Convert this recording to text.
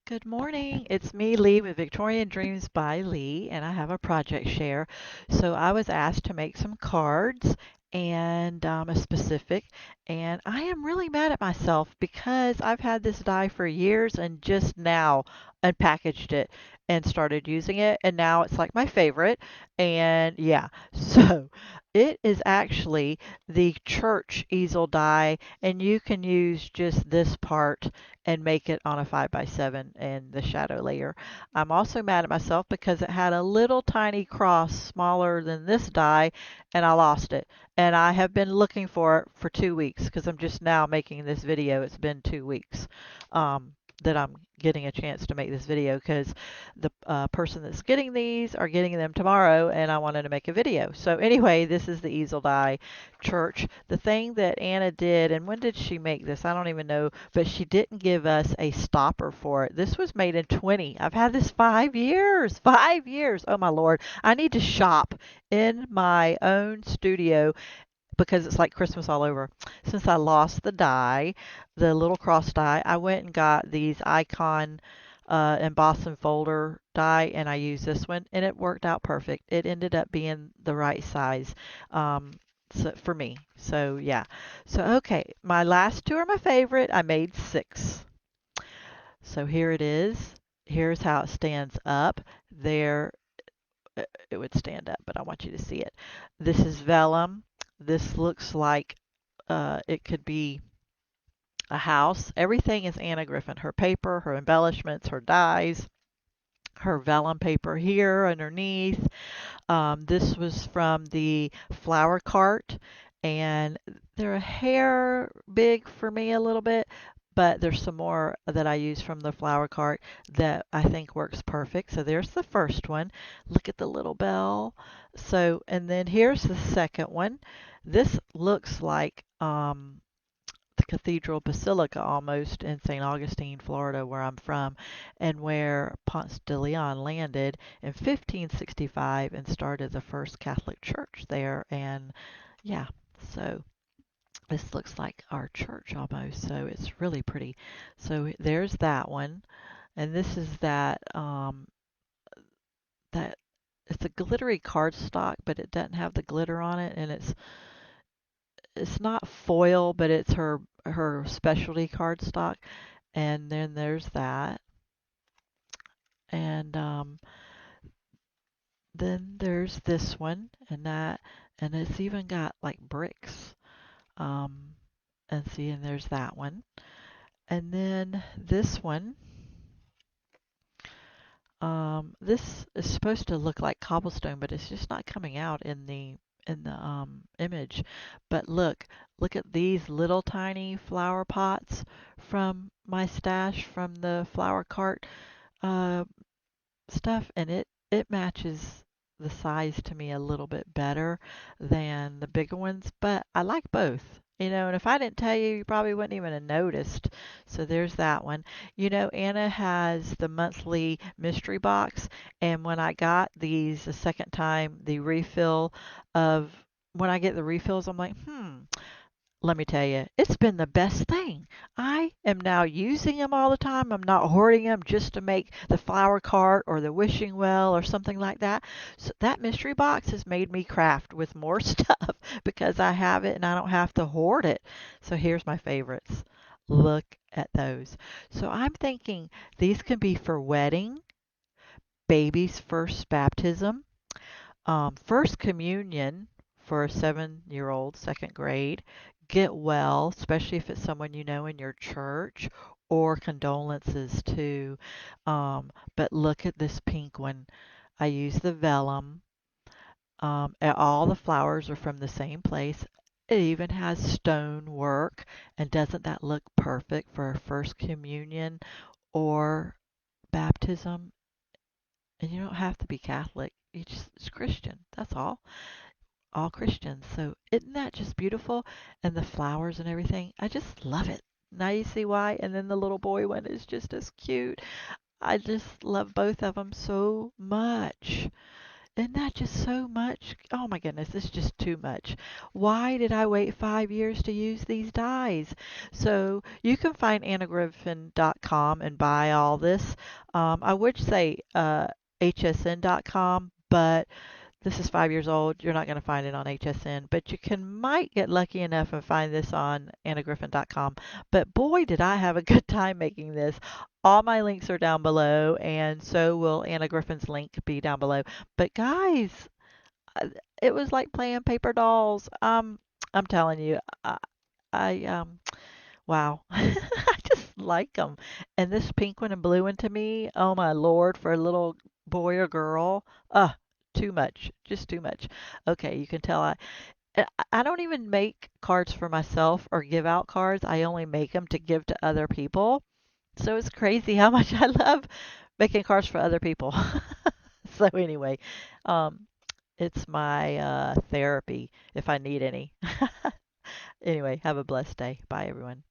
Good morning. It's me, Leigh, with Victorian Dreams by Leigh, and I have a project share. So I was asked to make some cards and a specific, and I am really mad at myself because I've had this die for years and just now unpackaged it and started using it, and now it's like my favorite. And yeah, so it is actually the church easel die, and you can use just this part and make it on a 5x7 and the shadow layer. I'm also mad at myself because it had a little tiny cross smaller than this die and I lost it. And I have been looking for it for 2 weeks because I'm just now making this video. It's been 2 weeks that I'm getting a chance to make this video because the person that's getting these are getting them tomorrow and I wanted to make a video. So anyway, this is the easel die church. The thing that Anna did, and when did she make this? I don't even know, but she didn't give us a stopper for it. This was made in 20. I've had this 5 years. 5 years. Oh my Lord. I need to shop in my own studio because it's like Christmas all over. Since I lost the die, the little cross die, I went and got these icon emboss and folder die, and I used this one, and it worked out perfect. It ended up being the right size um, for me. So yeah. So okay, my last two are my favorite. I made six. So here it is. Here's how it stands up. There, it would stand up, but I want you to see it. This is vellum. This looks like it could be a house. Everything is Anna Griffin. Her paper, her embellishments, her dies, her vellum paper here underneath. This was from the flower cart, and they're a hair big for me a little bit, but there's some more that I use from the flower cart that I think works perfect. So there's the first one. Look at the little bell. So, and then here's the second one. This looks like the Cathedral Basilica almost in St. Augustine, Florida, where I'm from, and where Ponce de Leon landed in 1565 and started the first Catholic church there. And yeah, so this looks like our church almost, so it's really pretty. So there's that one, and this is that it's a glittery cardstock, but it doesn't have the glitter on it, and it's not foil, but it's her specialty cardstock. And then there's that. And then there's this one and it's even got like bricks. Um, and see, and there's that one. And then this one, this is supposed to look like cobblestone, but it's just not coming out in the image. But look at these little tiny flower pots from my stash from the flower cart uh, stuff, and it matches the size to me a little bit better than the bigger ones, but I like both. And if I didn't tell you, you probably wouldn't even have noticed. So there's that one. Anna has the monthly mystery box, and when I got these the second time, the refill of when I get the refills, I'm like, let me tell you, it's been the best thing. I am now using them all the time. I'm not hoarding them just to make the flower cart or the wishing well or something like that. So that mystery box has made me craft with more stuff because I have it and I don't have to hoard it. So here's my favorites. Look at those. So I'm thinking these can be for wedding, baby's first baptism, first communion for a 7-year old, second grade, get well, especially if it's someone you know in your church, or condolences too. But look at this pink one. I use the vellum. And all the flowers are from the same place. It even has stone work. And doesn't that look perfect for a first communion or baptism? And you don't have to be Catholic. It's Christian. That's all Christians. So isn't that just beautiful? And the flowers and everything. I just love it. Now you see why. And then the little boy one is just as cute. I just love both of them so much. Isn't that just so much? Oh my goodness, it's just too much. Why did I wait 5 years to use these dyes? So you can find annagriffin.com and buy all this. I would say hsn.com, but this is 5 years old. You're not going to find it on HSN, but you can might get lucky enough and find this on annagriffin.com. But boy, did I have a good time making this. All my links are down below, and so will Anna Griffin's link be down below. But guys, uh, it was like playing paper dolls. I'm telling you, I wow, I just like them. And this pink one and blue one to me, oh my Lord, for a little boy or girl, too much, just too much. Okay, you can tell I don't even make cards for myself or give out cards. I only make them to give to other people. So it's crazy how much I love making cards for other people. So anyway, um, it's my therapy if I need any. Anyway, have a blessed day. Bye, everyone.